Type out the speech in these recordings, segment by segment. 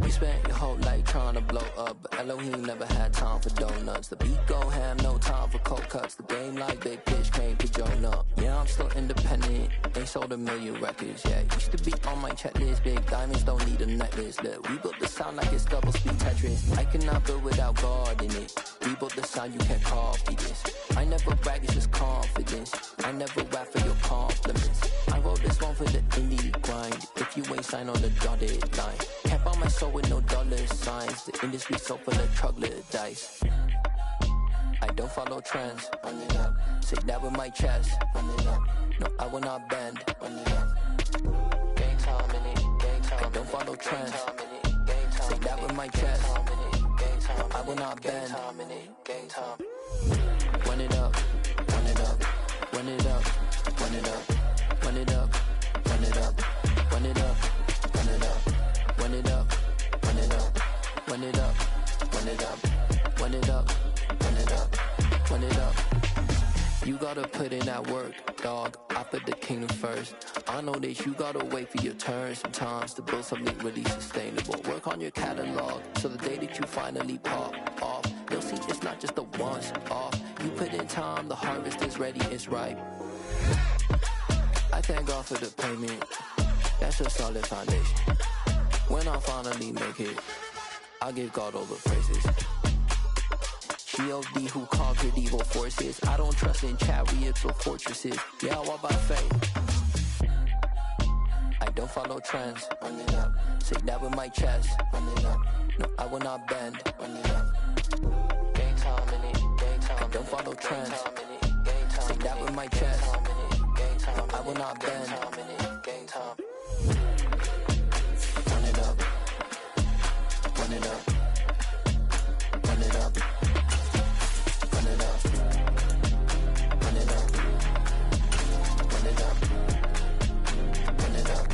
You spent your whole life trying to blow up, but Elohim never had time for donuts. The beat gon' have no time for cold cuts. The game like Big Pitch came for Jonah. Yeah, I'm still independent, ain't sold a million records yet. Used to be on my checklist, big diamonds don't need a necklace. Look, we built the sound like it's double speed Tetris. I cannot build without God in it. We built the sound, you can't copy this. I never brag, it's just confidence. I never rap for your compliments. I wrote this one for the indie grind. If you ain't signed on the dotted line, can't buy my soul with no dollar signs. The industry so full of troglodytes. I don't follow trends. Run it up. Say that with my chest. Run it up. No, I will not bend. Run it up. Gang time in it. Gang time. I don't follow trends. Say that with my chest. No, I will not bend. Gang time. Run it up. Run it up. Run it up. Run it up. Run it up. Run it up. Run it up. Run it up. Run it up. Run it up. Run it up. Run it up. Run it up. Run it up. Run it up. You gotta put in that work, dog. I put the kingdom first. I know that you gotta wait for your turn sometimes to build something really sustainable. Work on your catalog so the day that you finally pop off, you'll see it's not just a once off. You put in time, the harvest is ready, it's ripe. I thank God for the payment. That's a solid foundation. When I finally make it, I'll give God all the praises. G.O.D. who conquered evil forces. I don't trust in chariots or fortresses. Yeah, I walk by faith. I don't follow trends. Run it up. Say that with my chest. Run it up. No, I will not bend. Run it up. Gang time in it. Gang time. I don't follow trends. Say that with my chest. No, I will not bend. Gang time. Run it up. Run it up. Run it up. Run it up. Run it up. Run it up. Run it up.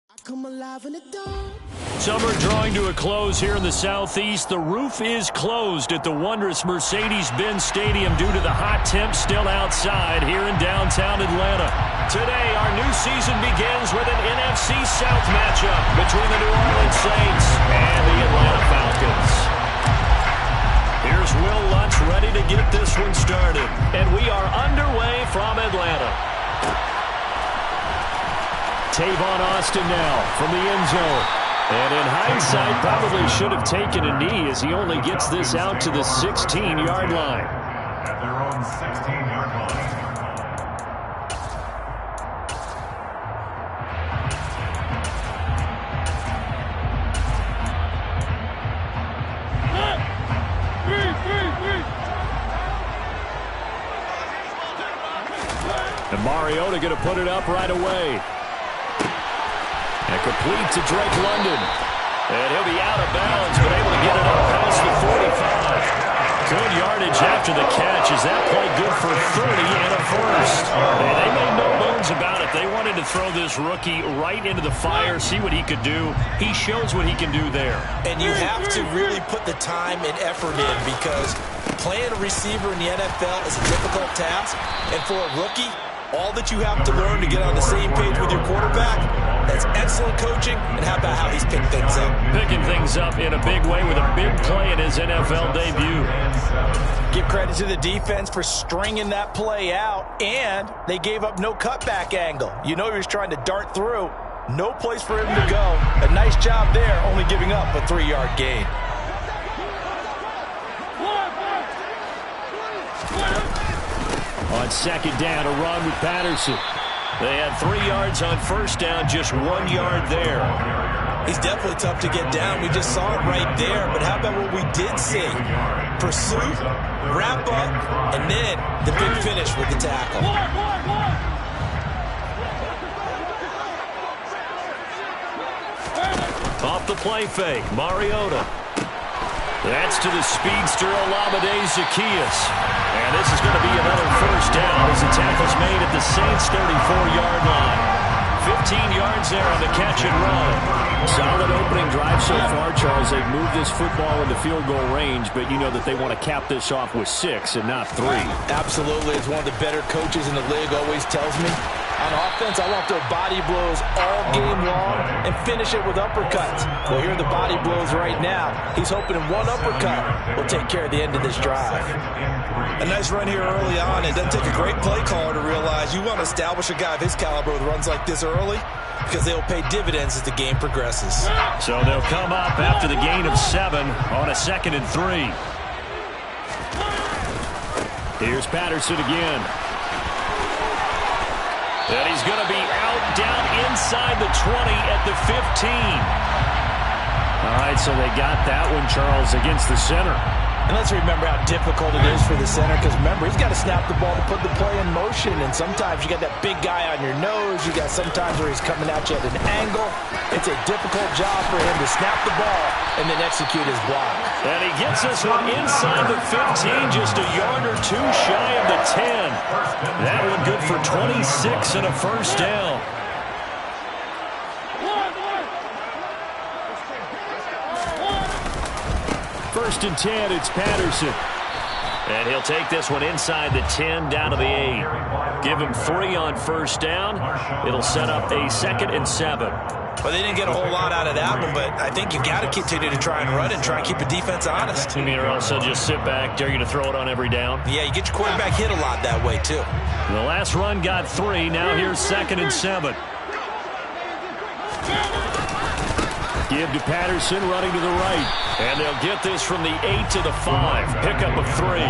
I come alive in the dawn. Summer drawing to a close here in the Southeast. The roof is closed at the wondrous Mercedes-Benz Stadium due to the hot temps still outside here in downtown Atlanta. Today, our new season begins with an NFC South matchup between the New Orleans Saints and the Atlanta Falcons. Here's Will Lutz ready to get this one started. And we are underway from Atlanta. Tavon Austin now from the end zone. And in hindsight, probably should have taken a knee as he only gets this out to the 16-yard line. At their own 16-yard line. And Mariota going to put it up right away. And complete to Drake London. And he'll be out of bounds, but able to get it up past the 45. Good yardage after the catch. Is that play good for 30 and a first? And they made no bones about it. They wanted to throw this rookie right into the fire, see what he could do. He shows what he can do there. And you have to really put the time and effort in because playing a receiver in the NFL is a difficult task. And for a rookie, all that you have to learn to get on the same page with your quarterback, that's excellent coaching. And how about how he's picked things up? Picking things up in a big way with a big play in his NFL debut. Give credit to the defense for stringing that play out, and they gave up no cutback angle. You know he was trying to dart through. No place for him to go. A nice job there, only giving up a 3-yard gain. On second down, a run with Patterson. They had 3 yards on first down, just 1 yard there. He's definitely tough to get down. We just saw it right there. But how about what we did see? Pursuit, wrap up, and then the big finish with the tackle. Off the play fake, Mariota. That's to the speedster, Olamide Zaccheaus. And this is going to be another first down as the tackle's made at the Saints' 34-yard line. 15 yards there on the catch and run. Solid opening drive so far, Charles. They've moved this football into field goal range, but you know that they want to cap this off with 6 and not 3. Absolutely. As one of the better coaches in the league always tells me, On offense, I want their body blows all game long and finish it with uppercuts. Well, here are the body blows right now. He's hoping one uppercut will take care of the end of this drive. A nice run here early on. It doesn't take a great play caller to realize you want to establish a guy of his caliber with runs like this early, because they'll pay dividends as the game progresses. So they'll come up after the gain of 7 on a 2nd and 3. Here's Patterson again. And he's going to be out down inside the 20 at the 15. All right, so they got that one, Charles, against the center. And let's remember how difficult it is for the center, because remember, he's got to snap the ball to put the play in motion, and sometimes you got that big guy on your nose. You got sometimes where he's coming at you at an angle. It's a difficult job for him to snap the ball and then execute his block. And he gets this one inside the 15, just a yard or two shy of the 10. That one good for 26 and a first down. First and 10, it's Patterson. And he'll take this one inside the 10 down to the 8. Give him 3 on first down. It'll set up a 2nd and 7. Well, they didn't get a whole lot out of that one, but I think you got to continue to try and run and try and keep the defense honest. You mean or else they'll just sit back, dare you to throw it on every down? Yeah, you get your quarterback hit a lot that way, too. The last run got 3. Now here's 2nd and 7. Give to Patterson, running to the right. And they'll get this from the 8 to the 5. Pickup of 3.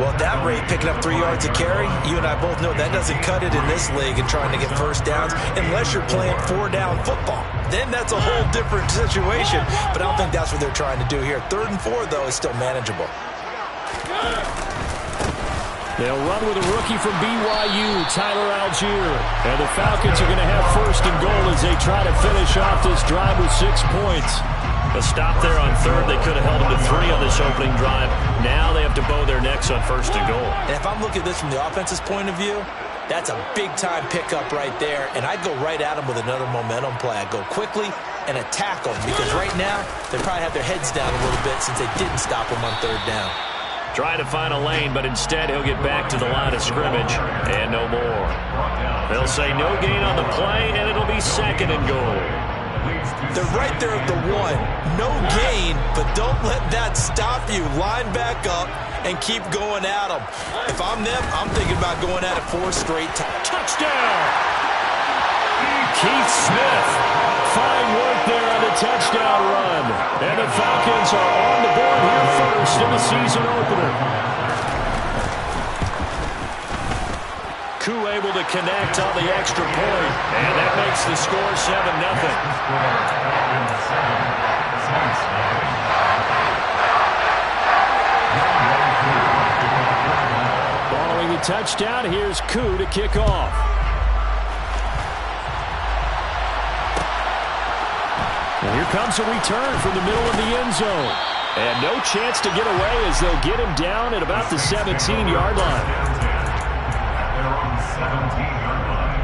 Well, at that rate, picking up 3 yards a carry, you and I both know that doesn't cut it in this league and trying to get first downs unless you're playing 4-down football. Then that's a whole different situation, but I don't think that's what they're trying to do here. 3rd and 4, though, is still manageable. They'll run with a rookie from BYU, Tyler Algier. And the Falcons are going to have 1st and goal as they try to finish off this drive with 6 points. A stop there on 3rd. They could have held them to 3 on this opening drive. Now they have to bow their necks on 1st and goal. And if I'm looking at this from the offense's point of view, that's a big-time pickup right there. And I'd go right at them with another momentum play. I'd go quickly and attack them, because right now they probably have their heads down a little bit since they didn't stop them on 3rd down. Trying to find a lane, but instead he'll get back to the line of scrimmage, and no more. They'll say no gain on the play, and it'll be 2nd and goal. They're right there at the 1. No gain, but don't let that stop you. Line back up and keep going at them. If I'm them, I'm thinking about going at it 4 straight times. Touchdown! Keith Smith. Fine work there on the touchdown run. And the Falcons are on the board here first in the season opener. Koo able to connect on the extra point. And that makes the score 7-0. Following the touchdown, here's Koo to kick off. And here comes a return from the middle of the end zone. And no chance to get away as they'll get him down at about the 17-yard line. They're on the 17-yard line.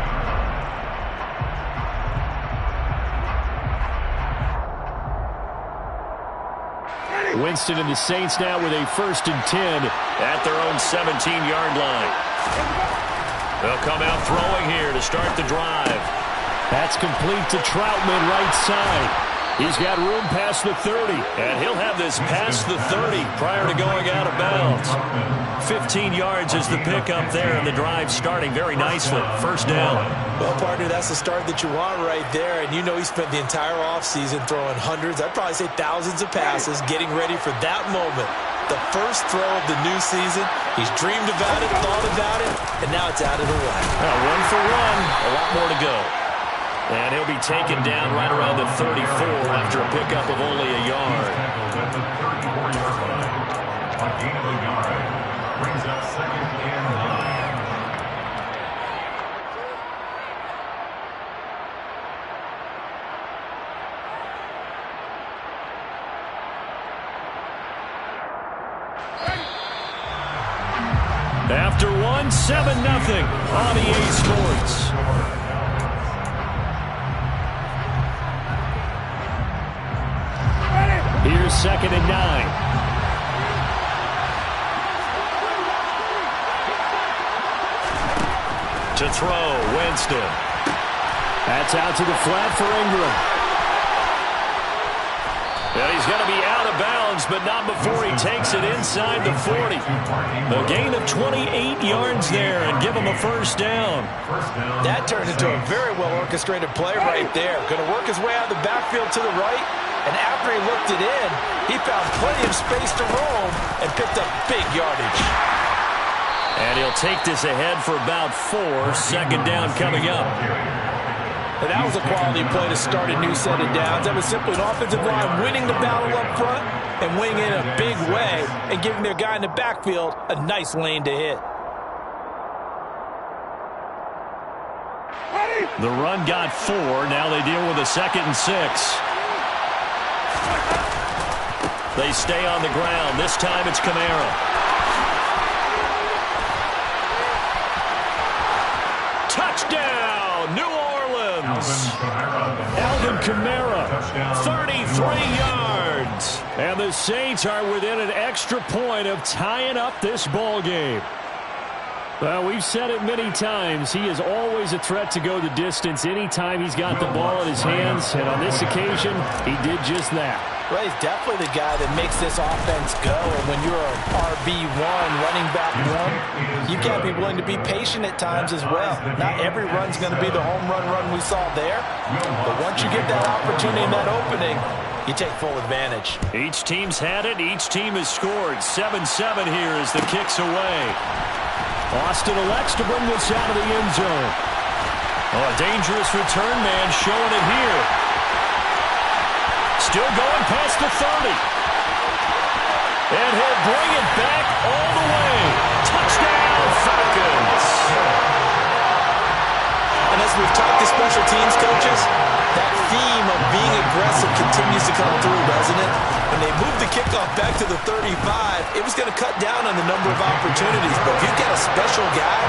Winston and the Saints now with a 1st and 10 at their own 17-yard line. They'll come out throwing here to start the drive. That's complete to Troutman, right side. He's got room past the 30, and he'll have this past the 30 prior to going out of bounds. 15 yards is the pickup there, and the drive starting very nicely. 1st down. Well, partner, that's the start that you want right there, and you know he spent the entire offseason throwing hundreds, I'd probably say thousands of passes, getting ready for that moment. The first throw of the new season. He's dreamed about it, thought about it, and now it's out of the way. Well, 1 for 1, a lot more to go. And he'll be taken down right around the 34 after a pickup of only a yard. At the 34-yard line. A gain of a yard brings up 2nd and 9. After 1, 7-0 on EA Sports. Here's 2nd and 9. To throw, Winston. That's out to the flat for Ingram. And he's going to be out of bounds, but not before he takes it inside the 40. A gain of 28 yards there and give him a first down. That turned into a very well-orchestrated play right there. Going to work his way out of the backfield to the right, and after he looked it in, he found plenty of space to roam and picked up big yardage. And he'll take this ahead for about 4. Second down coming up. And that was a quality play to start a new set of downs. That was simply an offensive line winning the battle up front and winning in a big way and giving their guy in the backfield a nice lane to hit. The run got 4. Now they deal with a 2nd and 6. They stay on the ground. This time it's Kamara. Touchdown, New Orleans. Alvin Kamara, 33 yards. And the Saints are within an extra point of tying up this ball game. Well, we've said it many times. He is always a threat to go the distance anytime he's got the ball in his hands. And on this occasion, he did just that. Well, he's definitely the guy that makes this offense go. And when you're an RB1, running back one, you've got to be willing to be patient at times as well. Not every run's going to be the home run we saw there. But once you get that opportunity and that opening, you take full advantage. Each team's had it. Each team has scored. 7-7 here as the kick's away. Austin elects to bring this out of the end zone. Oh, a dangerous return man showing it here. Still going past the 30. And he'll bring it back all the way. Touchdown, Falcons. And as we've talked to special teams coaches, that theme of being aggressive continues to come through, doesn't it? When they moved the kickoff back to the 35, it was going to cut down on the number of opportunities. But if you've got a special guy,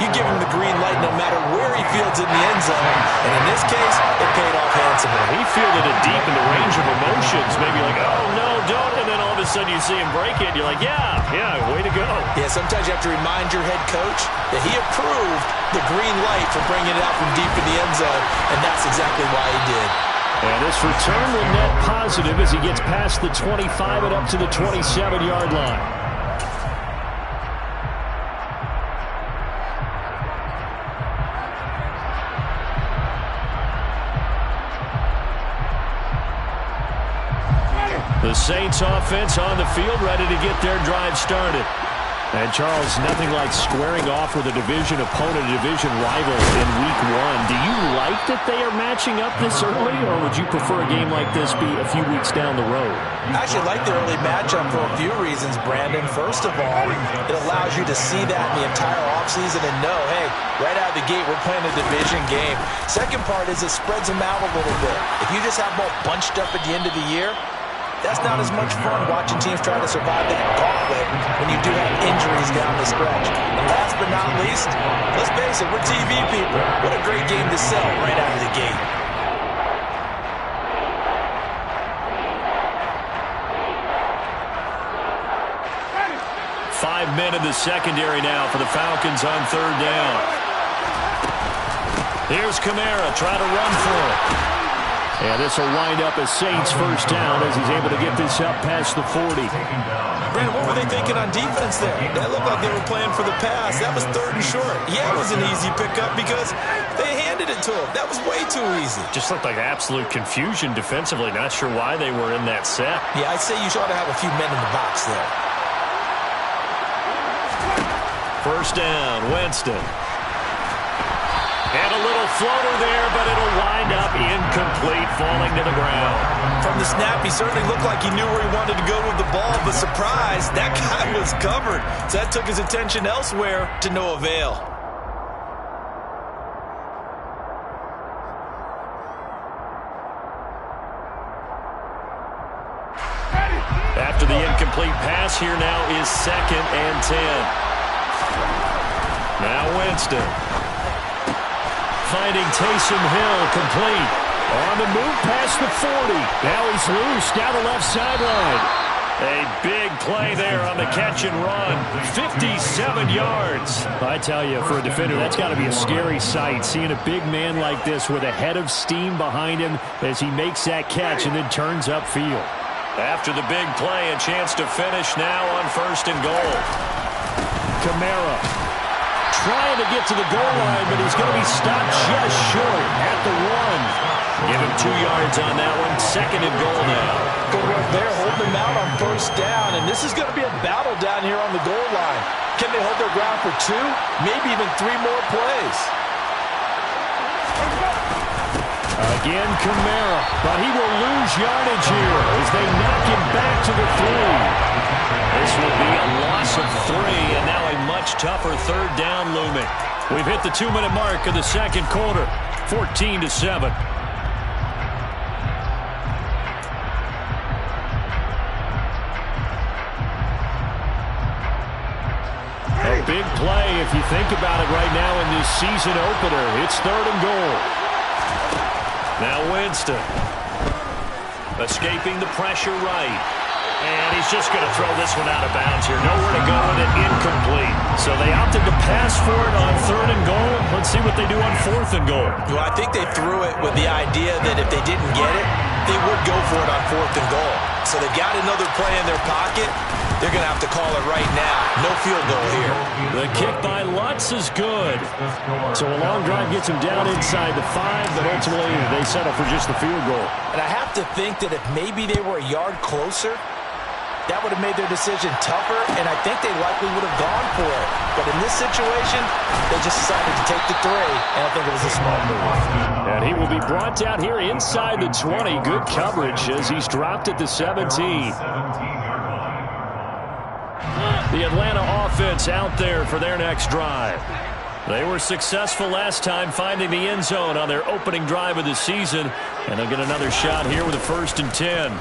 you give him the green light no matter where he fields in the end zone. And in this case, it paid off handsomely. He fielded it deep in the range of emotions. Maybe like, oh, no, don't. And then all of a sudden you see him break it. You're like, yeah, way to go. Yeah, sometimes you have to remind your head coach that he approved the green light for bringing it out from deep in the end zone. And that's exactly why he did. And this return will net positive as he gets past the 25 and up to the 27-yard line. The Saints offense on the field ready to get their drive started. And, Charles, nothing like squaring off with a division opponent, a division rival in Week 1. Do you like that they are matching up this early, or would you prefer a game like this be a few weeks down the road? I actually like the early matchup for a few reasons, Brandon. First of all, it allows you to see that in the entire offseason and know, hey, right out of the gate, we're playing a division game. Second part is it spreads them out a little bit. If you just have them all bunched up at the end of the year, that's not as much fun watching teams try to survive that gauntlet when you do have injuries down the stretch. And last but not least, let's face it, we're TV people. What a great game to sell right out of the gate. Five men in the secondary now for the Falcons on third down. Here's Kamara, try to run for it. And this will wind up as Saints first down as he's able to get this up past the 40. Brandon, what were they thinking on defense there? That looked like they were playing for the pass. That was third and short. Yeah, it was an easy pickup because they handed it to him. That was way too easy. Just looked like absolute confusion defensively. Not sure why they were in that set. Yeah, I'd say you ought to have a few men in the box there. First down, Winston. And a little floater there, but it'll wind up incomplete, falling to the ground. From the snap, he certainly looked like he knew where he wanted to go with the ball, but surprise, that guy was covered. So that took his attention elsewhere to no avail. After the incomplete pass, here now is 2nd and 10. Now Winston. Finding Taysom Hill complete. On the move past the 40. Now he's loose down the left sideline. A big play there on the catch and run. 57 yards. I tell you, for a defender, that's got to be a scary sight, seeing a big man like this with a head of steam behind him as he makes that catch and then turns upfield. After the big play, a chance to finish now on 1st and goal. Kamara trying to get to the goal line, but he's going to be stopped just short at the 1. Give him 2 yards on that one. 2nd and goal now. Good work there, holding them out on 1st down, and this is going to be a battle down here on the goal line. Can they hold their ground for 2, maybe even 3 more plays? Again, Kamara, but he will lose yardage here as they knock him back to the 3. This will be a loss of 3, and now a much tougher 3rd down looming. We've hit the 2-minute mark of the 2nd quarter, 14-7. A big play if you think about it right now in this season opener. It's 3rd and goal. Now Winston escaping the pressure right. And he's just going to throw this one out of bounds here. Nowhere to go with it, incomplete. So they opted to pass for it on 3rd and goal. Let's see what they do on 4th and goal. Well, I think they threw it with the idea that if they didn't get it, they would go for it on 4th and goal. So they've got another play in their pocket. They're going to have to call it right now. No field goal here. The kick by Lutz is good. So a long drive gets him down inside the 5, but ultimately they settle for just the field goal. And I have to think that if maybe they were a yard closer, that would have made their decision tougher, and I think they likely would have gone for it. But in this situation, they just decided to take the 3, and I think it was a smart move. And he will be brought down here inside the 20. Good coverage as he's dropped at the 17. The Atlanta offense out there for their next drive. They were successful last time finding the end zone on their opening drive of the season, and they'll get another shot here with a 1st and 10.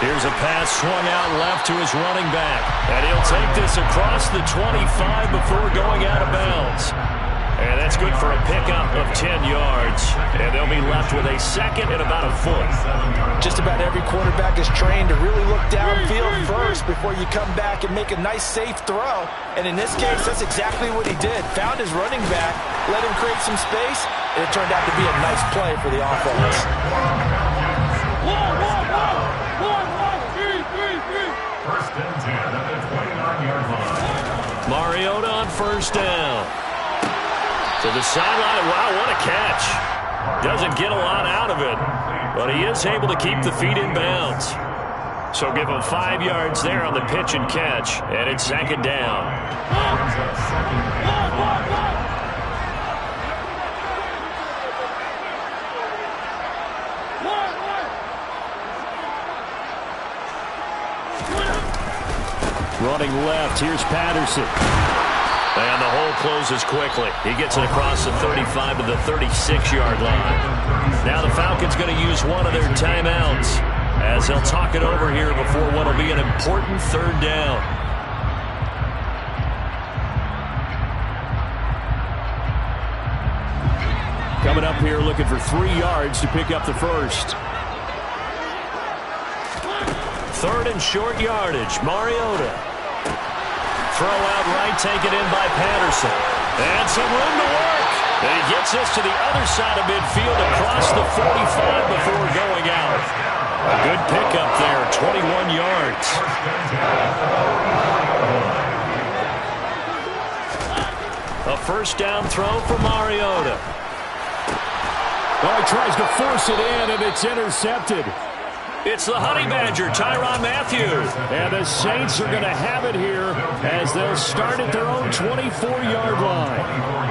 Here's a pass swung out left to his running back. And he'll take this across the 25 before going out of bounds. And that's good for a pickup of 10 yards. And they'll be left with a 2nd and about a foot. Just about every quarterback is trained to really look downfield first before you come back and make a nice, safe throw. And in this case, that's exactly what he did. Found his running back, let him create some space, and it turned out to be a nice play for the offense. First and 10 at the 29-yard line. Mariota on 1st down. To the sideline. Wow, what a catch. Doesn't get a lot out of it, but he is able to keep the feet in bounds. So give him 5 yards there on the pitch and catch, and it's 2nd down. Running left, here's Patterson. And the hole closes quickly. He gets it across the 35 to the 36-yard line. Now the Falcons going to use one of their timeouts as they'll talk it over here before what will be an important 3rd down. Coming up here looking for 3 yards to pick up the 1st. 3rd and short yardage. Mariota. Throw out right, taken in by Patterson. And some room to work. And he gets this to the other side of midfield across the 45 before going out. A good pickup there, 21 yards. A 1st down throw for Mariota. Well, he tries to force it in, and it's intercepted. It's the Honey Badger, Tyrann Mathieu. And the Saints are going to have it here as they'll start at their own 24-yard line.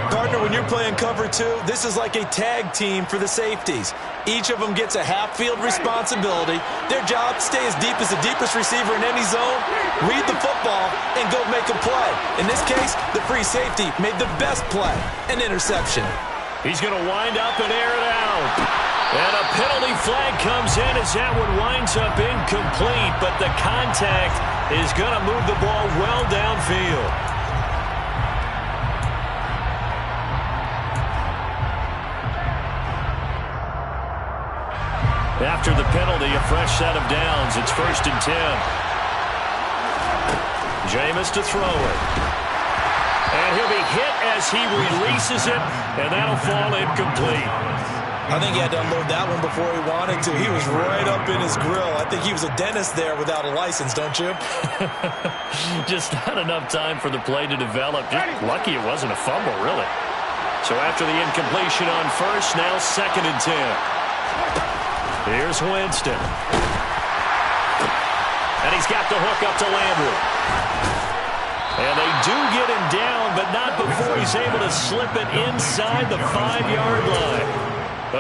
Gardner, when you're playing cover 2, this is like a tag team for the safeties. Each of them gets a half-field responsibility. Their job, stay as deep as the deepest receiver in any zone, read the football, and go make a play. In this case, the free safety made the best play, an interception. He's going to wind up and air it out. And a penalty flag comes in as that one winds up incomplete, but the contact is going to move the ball well downfield. after the penalty, a fresh set of downs. It's 1st and 10. Jameis to throw it. And he'll be hit as he releases it, and that'll fall incomplete. I think he had to unload that one before he wanted to. He was right up in his grill. I think he was a dentist there without a license, don't you? Just not enough time for the play to develop. Just lucky it wasn't a fumble, really. So after the incompletion on first, now 2nd and 10. Here's Winston. And he's got the hook up to Landry. And they do get him down, but not before he's able to slip it inside the 5-yard line.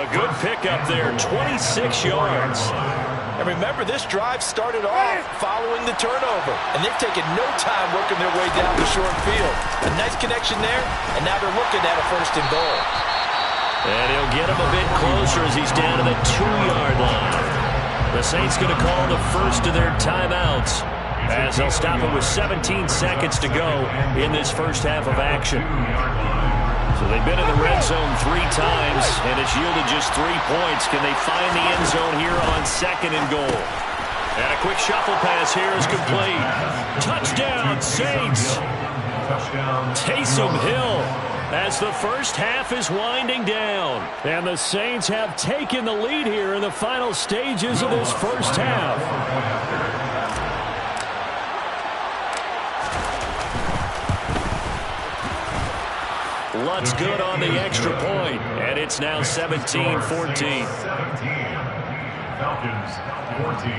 A good pickup there, 26 yards. And remember, this drive started off following the turnover, and they've taken no time working their way down the short field. A nice connection there, and now they're looking at a 1st and goal. And he'll get him a bit closer as he's down to the 2-yard line. The Saints going to call the first of their timeouts as they'll stop it with 17 seconds to go in this first half of action. So they've been in the red zone 3 times, and it's yielded just 3 points. Can they find the end zone here on 2nd and goal? And a quick shuffle pass here is complete. Touchdown, Saints! Taysom Hill as the first half is winding down. And the Saints have taken the lead here in the final stages of this first half. Lutt's good on the extra point, and it's now 17-14. 17. Falcons 14.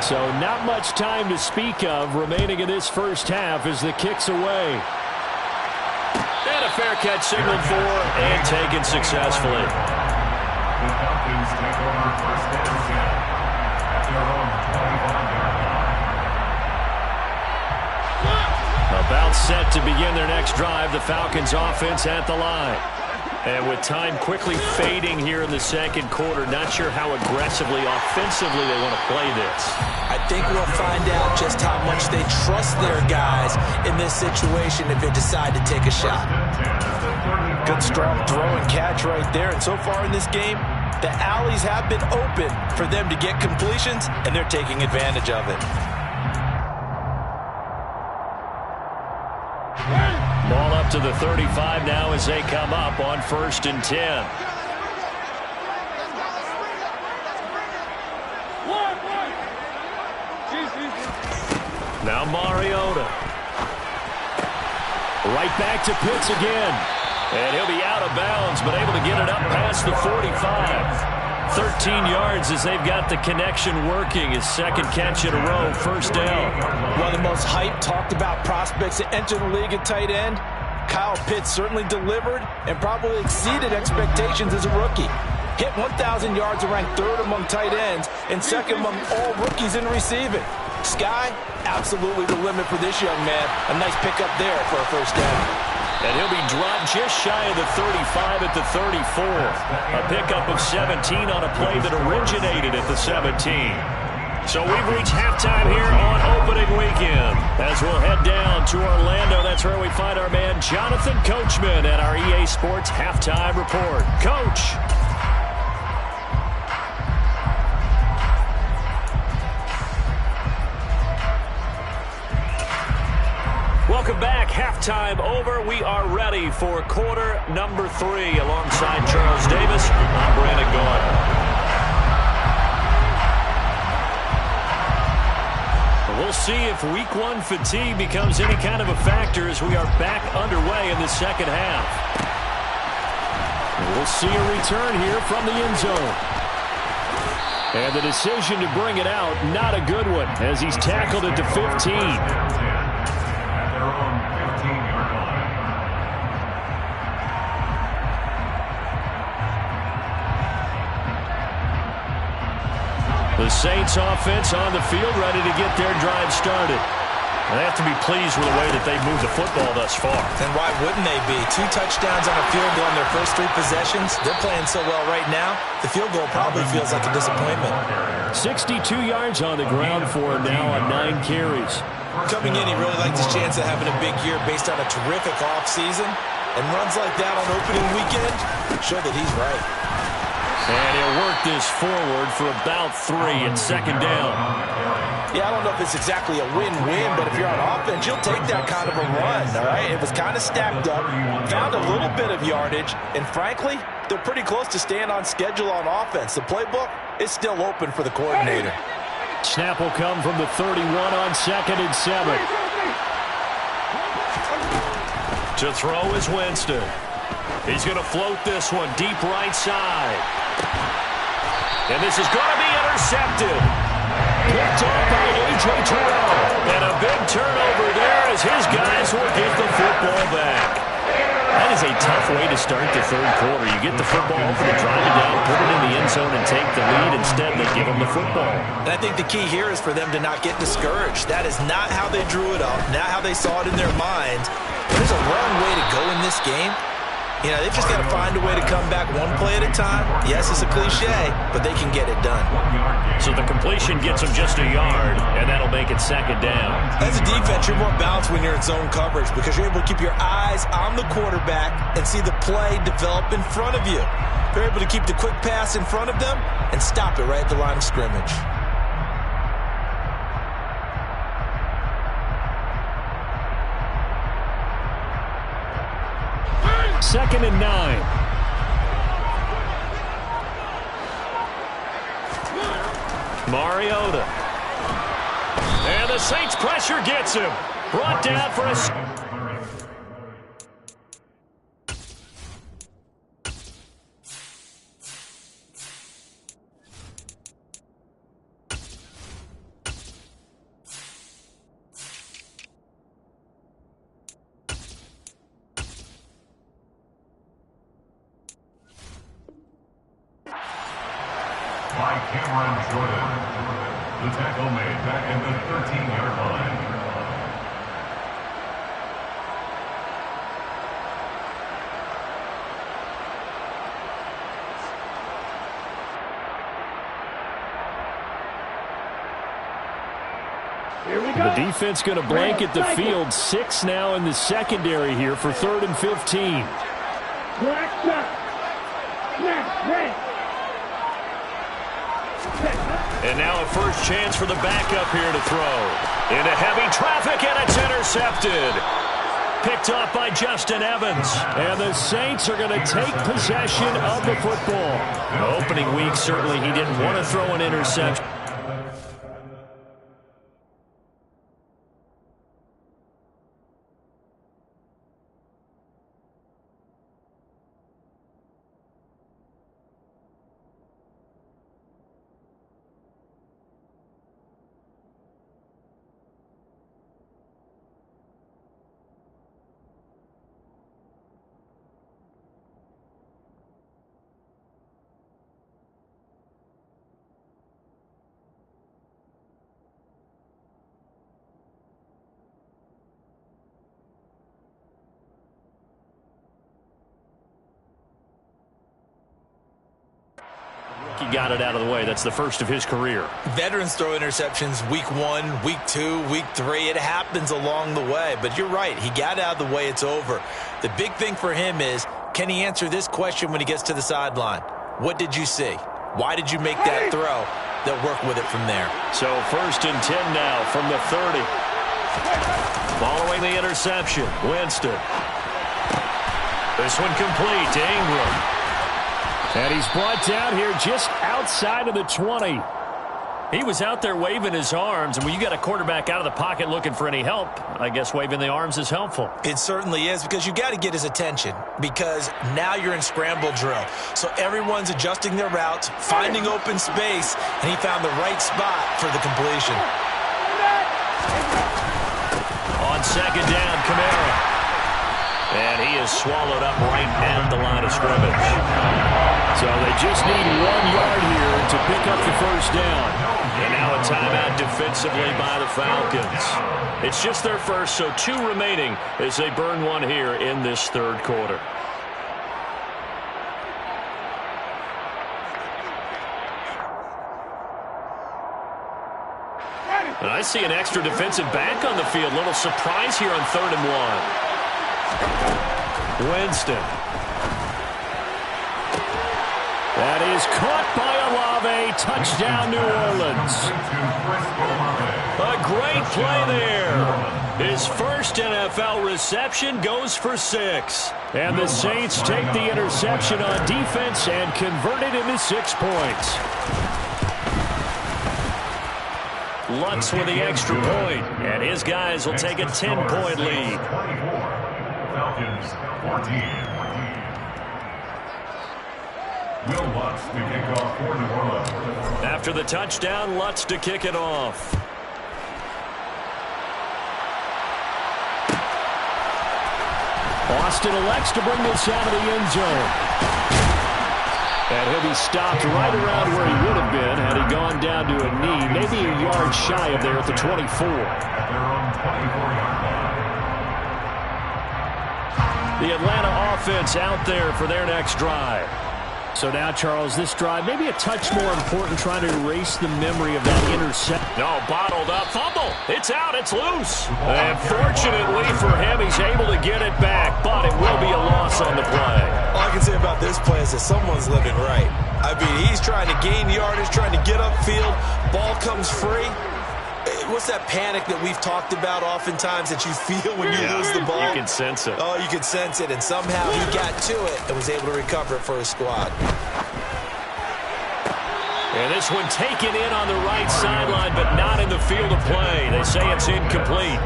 So not much time to speak of remaining in this first half as the kick's away. And a fair catch signaled for and taken successfully. The Falcons take over 1st and 10 at their own 25-yard line. About set to begin their next drive, the Falcons offense at the line. And with time quickly fading here in the 2nd quarter, not sure how aggressively, offensively they want to play this. I think we'll find out just how much they trust their guys in this situation if they decide to take a shot. Good strong throw and catch right there. And so far in this game, the alleys have been open for them to get completions, and they're taking advantage of it. Ball up to the 35 now as they come up on 1st and 10. Now Mariota. Right back to Pitts again. And he'll be out of bounds, but able to get it up past the 45. 13 yards as they've got the connection working. His 2nd catch in a row, 1st down. One of the most hyped, talked about prospects that enter the league at tight end. Kyle Pitts certainly delivered and probably exceeded expectations as a rookie. Hit 1,000 yards and ranked 3rd among tight ends and 2nd among all rookies in receiving. Sky, absolutely the limit for this young man. A nice pickup there for a 1st down. And he'll be dropped just shy of the 35 at the 34. A pickup of 17 on a play that originated at the 17. So we've reached halftime here on opening weekend. As we'll head down to Orlando, that's where we find our man Jonathan Coachman at our EA Sports Halftime Report. Coach. Welcome back. Halftime over. We are ready for quarter number 3. Alongside Charles Davis, I'm Brandon Gaudin. We'll see if week 1 fatigue becomes any kind of a factor as we are back underway in the 2nd half. We'll see a return here from the end zone. And the decision to bring it out, not a good one, as he's tackled at the 15. The Saints offense on the field, ready to get their drive started. They have to be pleased with the way that they've moved the football thus far. And why wouldn't they be? 2 touchdowns on a field goal in their first 3 possessions. They're playing so well right now, the field goal probably feels like a disappointment. 62 yards on the ground for him now on 9 carries. Coming in, he really liked his chance of having a big year based on a terrific offseason. And runs like that on opening weekend show that he's right. And he'll work this forward for about 3 and second down. Yeah, I don't know if it's exactly a win-win, but if you're on offense, you'll take that kind of a run, all right? It was kind of stacked up, found a little bit of yardage, and frankly, they're pretty close to staying on schedule on offense. The playbook is still open for the coordinator. Snap will come from the 31 on 2nd and 7. To throw is Winston. He's going to float this one deep right side. And this is going to be intercepted. Picked up by A.J. Terrell. And a big turnover there as his guys will get the football back. That is a tough way to start the third quarter. You get the football, hopefully drive it down, put it in the end zone, and take the lead. Instead, they give them the football. And I think the key here is for them to not get discouraged. That is not how they drew it up, not how they saw it in their minds. There's a long way to go in this game. You know, they've just got to find a way to come back one play at a time. Yes, it's a cliche, but they can get it done. So the completion gets them just a yard, and that'll make it second down. As a defense, you're more balanced when you're in zone coverage because you're able to keep your eyes on the quarterback and see the play develop in front of you. You're able to keep the quick pass in front of them and stop it right at the line of scrimmage. Second and 9. Mariota. And the Saints pressure gets him. Brought down for a... By Cameron Jordan. The tackle made back in the 13-yard line. The defense going to blanket the field. 6 now in the secondary here for 3rd and 15. And now a first chance for the backup here to throw. Into heavy traffic, and it's intercepted. Picked off by Justin Evans. And the Saints are going to take possession of the football. Opening week, certainly he didn't want to throw an interception. He got it out of the way. That's the first of his career. Veterans throw interceptions week 1, week 2, week 3. It happens along the way. But you're right. He got it out of the way. It's over. The big thing for him is, can he answer this question when he gets to the sideline? What did you see? Why did you make that throw? They'll work with it from there. So 1st and 10 now from the 30. Following the interception, Winston. This one complete to Ingram. And he's brought down here just outside of the 20. He was out there waving his arms, and when you got a quarterback out of the pocket looking for any help, I guess waving the arms is helpful. It certainly is, because you got to get his attention, because now you're in scramble drill. So everyone's adjusting their routes, finding open space, and he found the right spot for the completion. On 2nd down, Kamara. And he is swallowed up right at the line of scrimmage. So they just need 1 yard here to pick up the first down. And now a timeout defensively by the Falcons. It's just their first, so 2 remaining as they burn one here in this third quarter. And I see an extra defensive back on the field. Little surprise here on 3rd and 1. Winston. That is caught by Olave. Touchdown, New Orleans. A great play there. His first NFL reception goes for 6. And the Saints take the interception on defense and convert it into 6 points. Lutz with the extra point, and his guys will take a 10-point lead. Falcons 14. Will Lutz to kick off for New Orleans. After the touchdown, Lutz to kick it off. Austin elects to bring this out of the end zone. And he'll be stopped right around where he would have been had he gone down to a knee, maybe a yard shy of there at the 24. At their own 24-yard line. The Atlanta offense out there for their next drive. So now, Charles, this drive maybe a touch more important, trying to erase the memory of that interception. No, bottled up. Fumble. It's out. It's loose. And fortunately for him, he's able to get it back, but it will be a loss on the play. All I can say about this play is that someone's living right. I mean, he's trying to gain yardage, trying to get upfield. Ball comes free. What's that panic that we've talked about oftentimes that you feel when you lose the ball? You can sense it. Oh, you can sense it, and somehow he got to it and was able to recover it for his squad. And this one taken in on the right sideline, but not in the field of play. They say it's incomplete.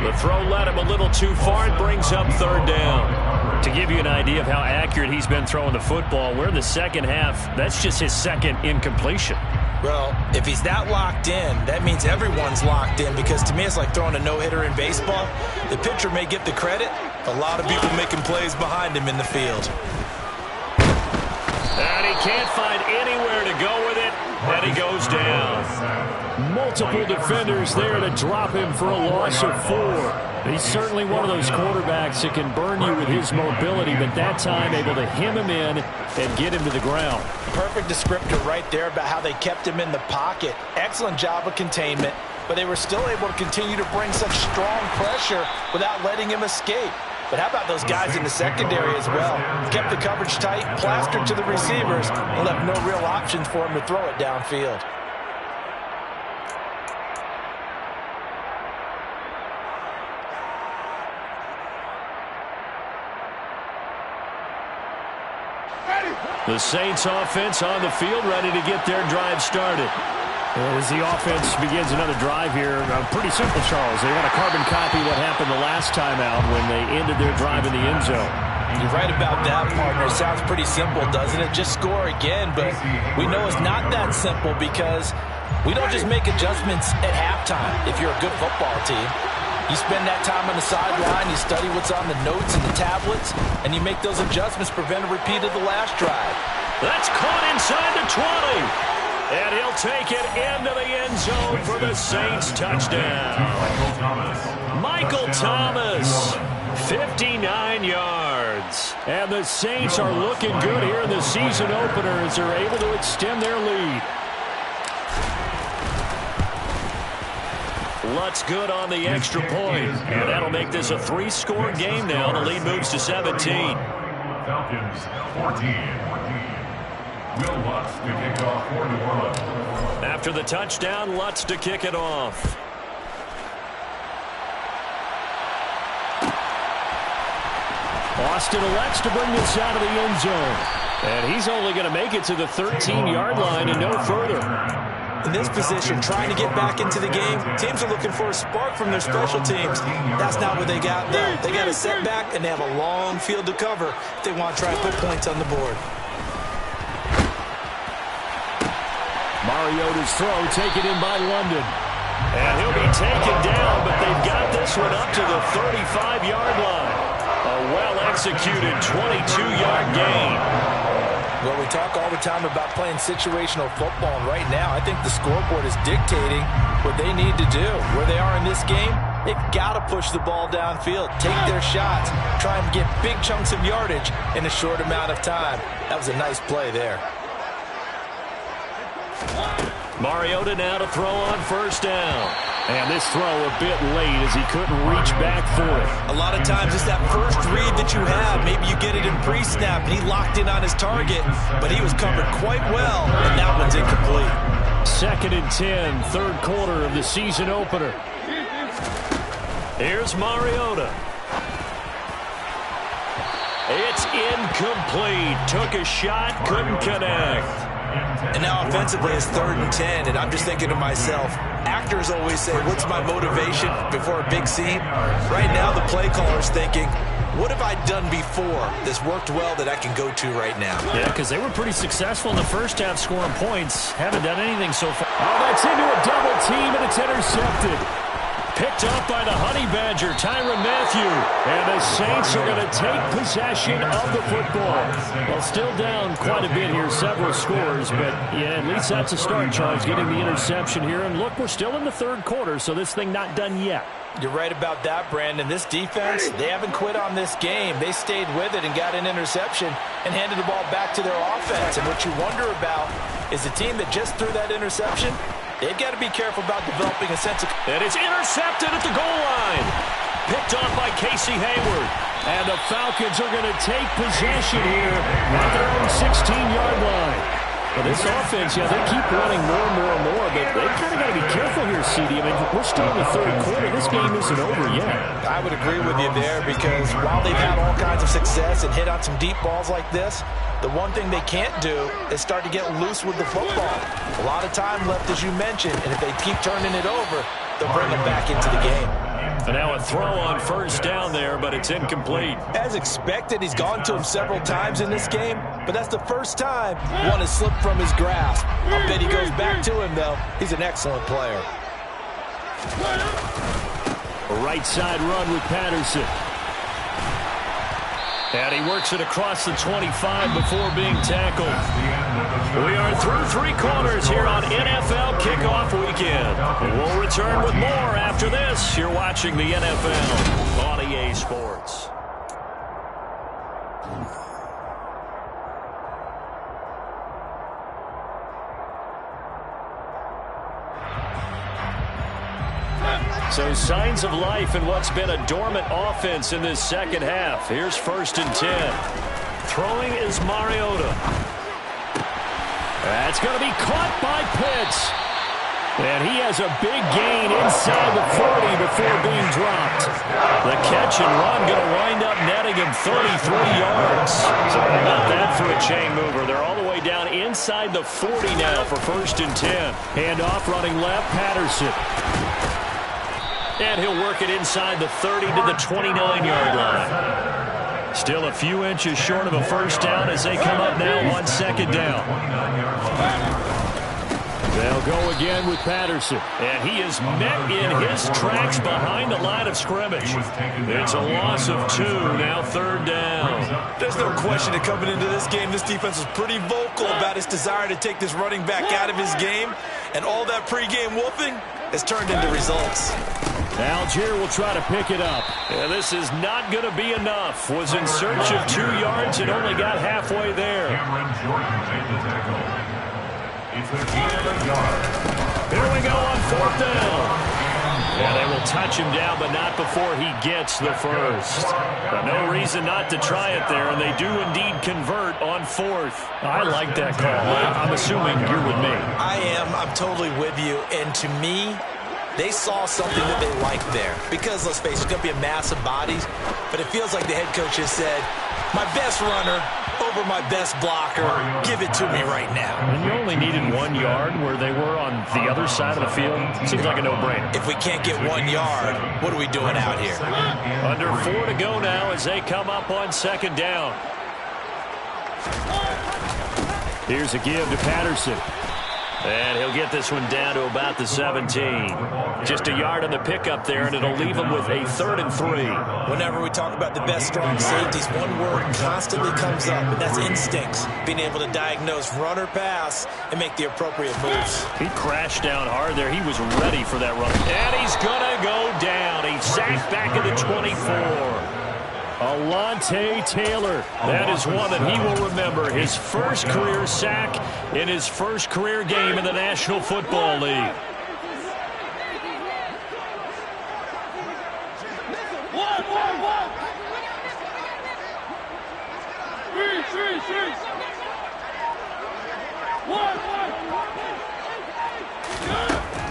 The throw led him a little too far. It brings up 3rd down. To give you an idea of how accurate he's been throwing the football, we're in the second half. That's just his 2nd incompletion. Well, if he's that locked in, that means everyone's locked in, because to me it's like throwing a no-hitter in baseball. The pitcher may get the credit. A lot of people making plays behind him in the field. And he can't find anywhere to go with it, and he goes down. Multiple defenders there to drop him for a loss of 4. He's certainly one of those quarterbacks that can burn you with his mobility, but that time able to hem him in and get him to the ground. Perfect descriptor right there about how they kept him in the pocket. Excellent job of containment, but they were still able to continue to bring such strong pressure without letting him escape. But how about those guys in the secondary as well? Kept the coverage tight, plastered to the receivers, and left no real options for him to throw it downfield. The Saints offense on the field, ready to get their drive started. As the offense begins another drive here, pretty simple, Charles. They want to carbon copy what happened the last time out when they ended their drive in the end zone. You're right about that, partner. It sounds pretty simple, doesn't it? Just score again, but we know it's not that simple because we don't just make adjustments at halftime if you're a good football team. You spend that time on the sideline, you study what's on the notes and the tablets, and you make those adjustments, prevent a repeat of the last drive. That's caught inside the 20. And he'll take it into the end zone for the Saints touchdown. Michael Thomas, 59 yards. And the Saints are looking good here in the season opener as they're able to extend their lead. Lutz good on the extra point. And that'll make this a 3-score game now. The lead moves to 17. Falcons 14. Will Lutz to kick off for New Orleans. After the touchdown, Lutz to kick it off. Austin elects to bring this out of the end zone. And he's only going to make it to the 13-yard line and no further. In this position, trying to get back into the game, teams are looking for a spark from their special teams. That's not what they got, though. They got a setback, and they have a long field to cover if they want to try to put points on the board. Mariota's throw taken in by London. And he'll be taken down, but they've got this one up to the 35-yard line. A well-executed 22-yard gain. Well, we talk all the time about playing situational football, and right now I think the scoreboard is dictating what they need to do. Where they are in this game, they've got to push the ball downfield, take their shots, try and get big chunks of yardage in a short amount of time. That was a nice play there. Mariota now to throw on first down. And this throw a bit late as he couldn't reach back for it. A lot of times it's that first read that you have. Maybe you get it in pre-snap, and he locked in on his target, but he was covered quite well, and that one's incomplete. 2nd and 10, third quarter of the season opener. Here's Mariota. It's incomplete. Took a shot, couldn't connect. And now offensively it's 3rd and 10, and I'm just thinking to myself, actors always say, what's my motivation before a big scene? Right now the play caller's thinking, what have I done before that's worked well that I can go to right now? Yeah, because they were pretty successful in the first half scoring points. Haven't done anything so far. Oh, that's into a double team, and it's intercepted. Picked up by the Honey Badger, Tyrann Mathieu. And the Saints are going to take possession of the football. Well, still down quite a bit here, several scores. But, yeah, at least that's a start, Charles, getting the interception here. And, look, we're still in the third quarter, so this thing not done yet. You're right about that, Brandon. This defense, they haven't quit on this game. They stayed with it and got an interception and handed the ball back to their offense. And what you wonder about is the team that just threw that interception, they've got to be careful about developing a sense of... And it's intercepted at the goal line. Picked off by Casey Hayward. And the Falcons are going to take possession here at their own 16-yard line. Well, this offense, yeah, they keep running more and more and more, but they've kind of got to be careful here, CD. I mean, we're still in the third quarter. This game isn't over yet. I would agree with you there because while they've had all kinds of success and hit on some deep balls like this, the one thing they can't do is start to get loose with the football. A lot of time left, as you mentioned, and if they keep turning it over, they'll bring them back into the game. And now a throw on first down there, but it's incomplete. As expected, he's gone to him several times in this game, but that's the first time one has slipped from his grasp. I'll bet he goes back to him, though. He's an excellent player. A right side run with Patterson. And he works it across the 25 before being tackled. We are through 3 quarters here on NFL Kickoff Weekend. We'll return with more after this. You're watching the NFL on EA Sports. So signs of life in what's been a dormant offense in this second half. Here's 1st and 10. Throwing is Mariota. That's going to be caught by Pitts. And he has a big gain inside the 40 before being dropped. The catch and run going to wind up netting him 33 yards. So how about that for a chain mover? They're all the way down inside the 40 now for 1st and 10. Handoff running left, Patterson. And he'll work it inside the 30 to the 29-yard line. Still a few inches short of a first down as they come up now on 2nd down. They'll go again with Patterson. And he is met in his tracks behind the line of scrimmage. It's a loss of 2, now 3rd down. There's no question that coming into this game, this defense was pretty vocal about its desire to take this running back out of his game. And all that pregame wolfing has turned into results. Algier will try to pick it up. And this is not going to be enough. Was in search of 2 yards and only got halfway there. Cameron Jordan made the tackle. It's a gain of a yard. Here we go on 4th down. Yeah, they will touch him down, but not before he gets the first. But no reason not to try it there, and they do indeed convert on 4th. I like that call. I'm assuming you're with me. I am. I'm totally with you. And to me, they saw something that they liked there. Because, let's face it, it's going to be a mass of bodies. But it feels like the head coach has said, my best runner over my best blocker. Give it to me right now. And you only needed 1 yard where they were on the other side of the field. Seems like a no-brainer. If we can't get 1 yard, what are we doing out here? Under 4 to go now as they come up on 2nd down. Here's a give to Patterson. And he'll get this one down to about the 17. Just a yard on the pickup there, and it'll leave him with a 3rd and 3. Whenever we talk about the best strong safeties, one word constantly comes up, and that's instincts. Being able to diagnose run or pass and make the appropriate moves. He crashed down hard there. He was ready for that run. And he's going to go down. He's sacked back at the 24. Alontae Taylor. That is one that he will remember. His first career sack in his first career game in the National Football League.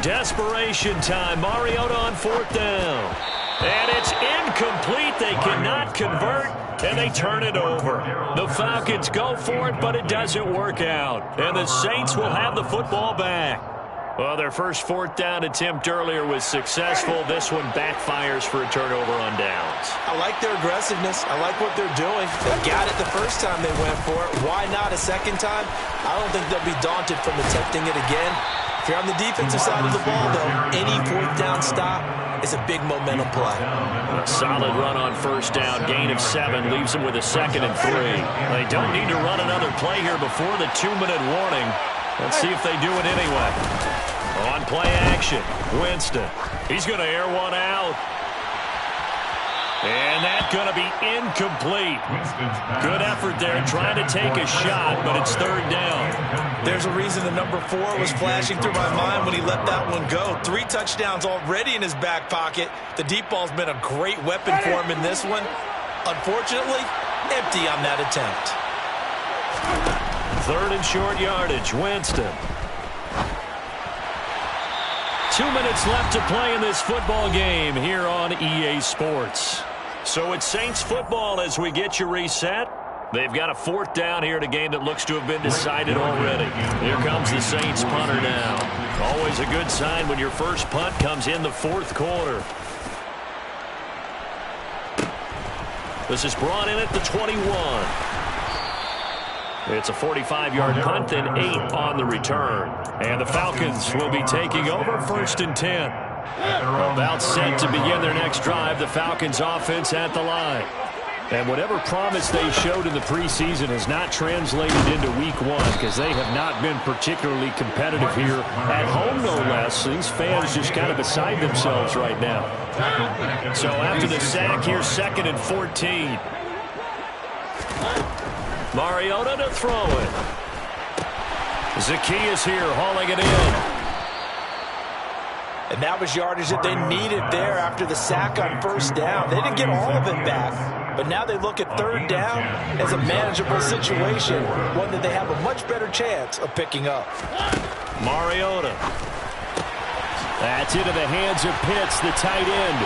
Desperation time. Mariota on 4th down. And it's incomplete. They cannot convert, and they turn it over. The Falcons go for it, but it doesn't work out. And the Saints will have the football back. Well, their first 4th down attempt earlier was successful. This one backfires for a turnover on downs. I like their aggressiveness. I like what they're doing. They got it the first time they went for it. Why not a second time? I don't think they'll be daunted from attempting it again. If you're on the defensive side of the ball, though, any 4th down stop is a big momentum play. A solid run on 1st down. Gain of 7 leaves them with a 2nd and 3. They don't need to run another play here before the 2-minute warning. Let's see if they do it anyway. On play action, Winston. He's going to air one out. And that's going to be incomplete. Good effort there trying to take a shot, but it's 3rd down. There's a reason the number 4 was flashing through my mind when he let that one go. 3 touchdowns already in his back pocket. The deep ball's been a great weapon for him in this one. Unfortunately, empty on that attempt. 3rd and short yardage, Winston. 2 minutes left to play in this football game here on EA Sports. So it's Saints football as we get you reset. They've got a 4th down here in a game that looks to have been decided already. Here comes the Saints punter now. Always a good sign when your first punt comes in the 4th quarter. This is brought in at the 21. It's a 45-yard punt and 8 on the return. And the Falcons will be taking over 1st and 10. About set to begin their next drive, the Falcons offense at the line. And whatever promise they showed in the preseason has not translated into week 1 because they have not been particularly competitive here at home, no less. These fans just kind of beside themselves right now. So after the sack, here's 2nd and 14. Mariota to throw it. Zaccheaus here hauling it in. And that was yardage that they needed there after the sack on 1st down. They didn't get all of it back, but now they look at 3rd down as a manageable situation, one that they have a much better chance of picking up. Mariota. That's into the hands of Pitts, the tight end.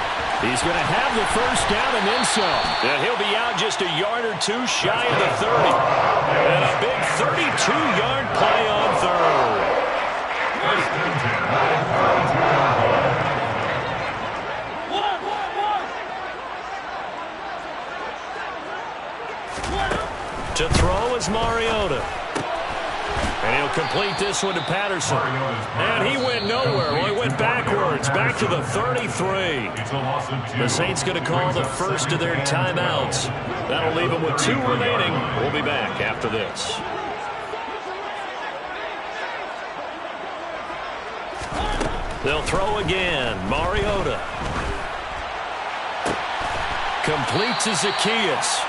He's going to have the 1st down and then some. And he'll be out just a yard or 2 shy of the 30. And a big 32-yard play on 3rd. To throw is Mariota. And he'll complete this one to Patterson. And he went nowhere. Well, he went backwards, back to the 33. The Saints going to call the first of their timeouts. That'll leave them with 2 remaining. We'll be back after this. They'll throw again. Mariota. Complete to Zaccheaus.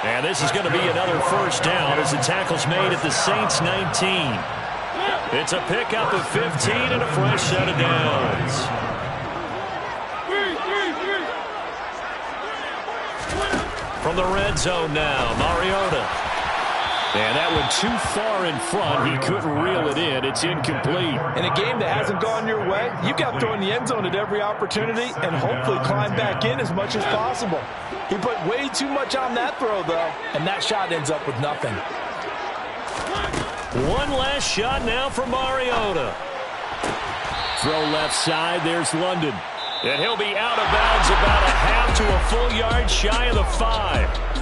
And this is going to be another 1st down as the tackle's made at the Saints 19. It's a pickup of 15 and a fresh set of downs. From the red zone now, Mariota. And that one too far in front. He couldn't reel it in. It's incomplete. In a game that hasn't gone your way, you've got to throw in the end zone at every opportunity and hopefully climb back in as much as possible. He put way too much on that throw, though, and that shot ends up with nothing. One last shot now for Mariota. Throw left side. There's London. And he'll be out of bounds about a half to a full yard shy of the 5.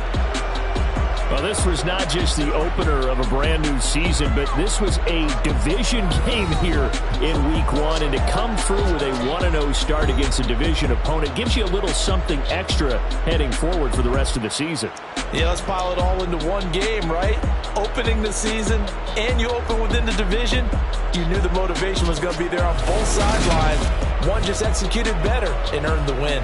Well, this was not just the opener of a brand-new season, but this was a division game here in Week 1. And to come through with a 1-0 start against a division opponent gives you a little something extra heading forward for the rest of the season. Yeah, let's pile it all into one game, right? Opening the season, and you open within the division. You knew the motivation was going to be there on both sidelines. One just executed better and earned the win.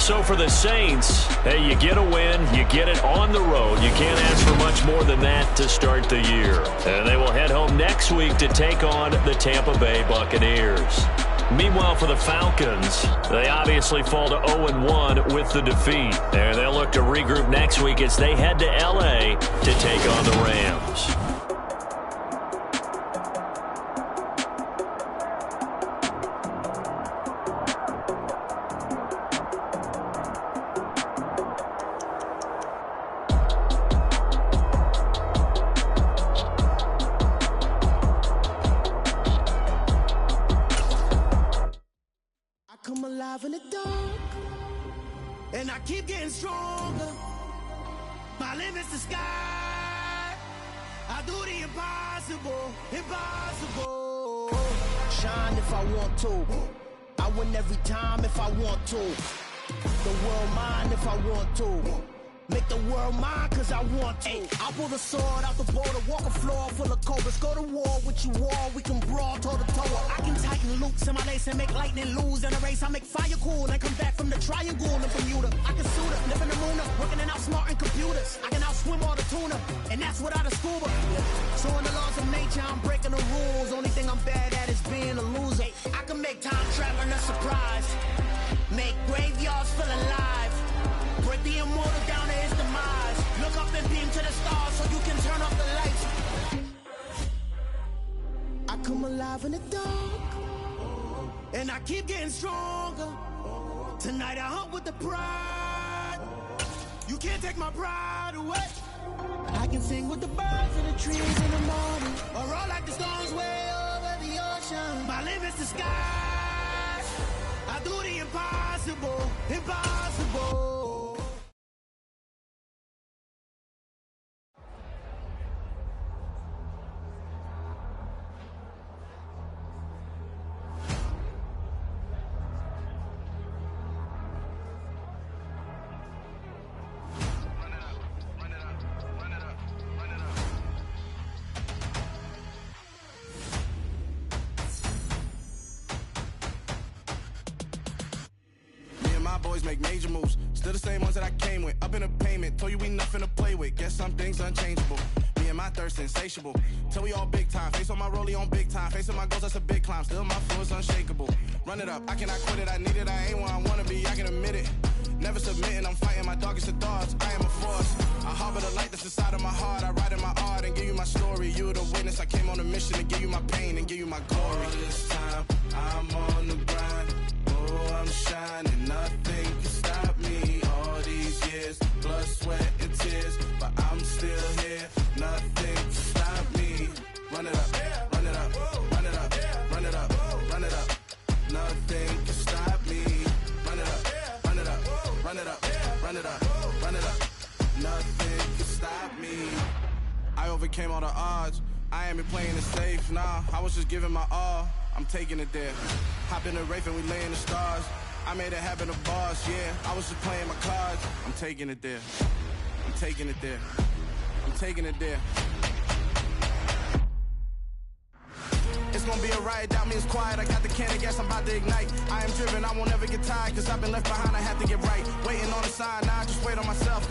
So for the Saints, hey, you get a win, you get it on the road. You can't ask for much more than that to start the year. And they will head home next week to take on the Tampa Bay Buccaneers. Meanwhile, for the Falcons, they obviously fall to 0-1 with the defeat. And they'll look to regroup next week as they head to L.A. to take on the Rams. In the dark, and I keep getting stronger. My limit's the sky. I do the impossible, impossible. Shine if I want to. I win every time if I want to. The world mine if I want to. Make the world mine cause I want to. I pull the sword out the border, walk a floor full of cobras. Go to war with you all, we can brawl toe to toe. I can tighten loops in my lace and make lightning lose in a race. I make fire cool and come back from the triangle in Bermuda. I can suit up, live in the moon up, working and outsmarting computers. I can outswim all the tuna, and that's without a scuba. So in the laws of nature, I'm breaking the rules. Only thing I'm bad at is being a loser. I can make time traveling a surprise. Make graveyards feel alive. Break the immortal down to his demise. Look up and beam to the stars so you can turn off the lights. I come alive in the dark, and I keep getting stronger. Tonight I hunt with the pride. You can't take my pride away. I can sing with the birds and the trees in the morning, or roll like the storms way over the ocean. My limit's the sky. I do the impossible, impossible. Boys make major moves, still the same ones that I came with. Up in a payment, told you we nothing to play with. Guess some things unchangeable. Me and my thirst insatiable. Till we all big time. Face on my rollie on big time. Facing my goals, that's a big climb. Still my flow is unshakable. Run it up, I cannot quit it. I need it, I ain't where I wanna be. I can admit it. Never submitting, I'm fighting my darkest of thoughts. I am a force. I harbor the light that's inside of my heart. I write in my art and give you my story. You the witness. I came on a mission to give you my pain and give you my glory. All this time, I'm on the grind. Oh, I'm shining. Nothing can stop me. All these years, blood, sweat, and tears, but I'm still here. Nothing can stop me. Run it up, run it up, run it up, run it up, run it up. Nothing can stop me. Run it up, run it up, run it up, run it up, run it up. Nothing can stop me. I overcame all the odds. I ain't been playing it safe, nah. I was just giving my all. I'm taking it there. Hop in the Wraith and we lay in the stars. I made it happen to boss, yeah. I was just playing my cards. I'm taking it there. I'm taking it there. I'm taking it there. It's gonna be a riot, doubt me it's quiet. I got the can of gas, I'm about to ignite. I am driven, I won't ever get tired, cause I've been left behind, I have to get right. Waiting on the sign, now I just wait on myself.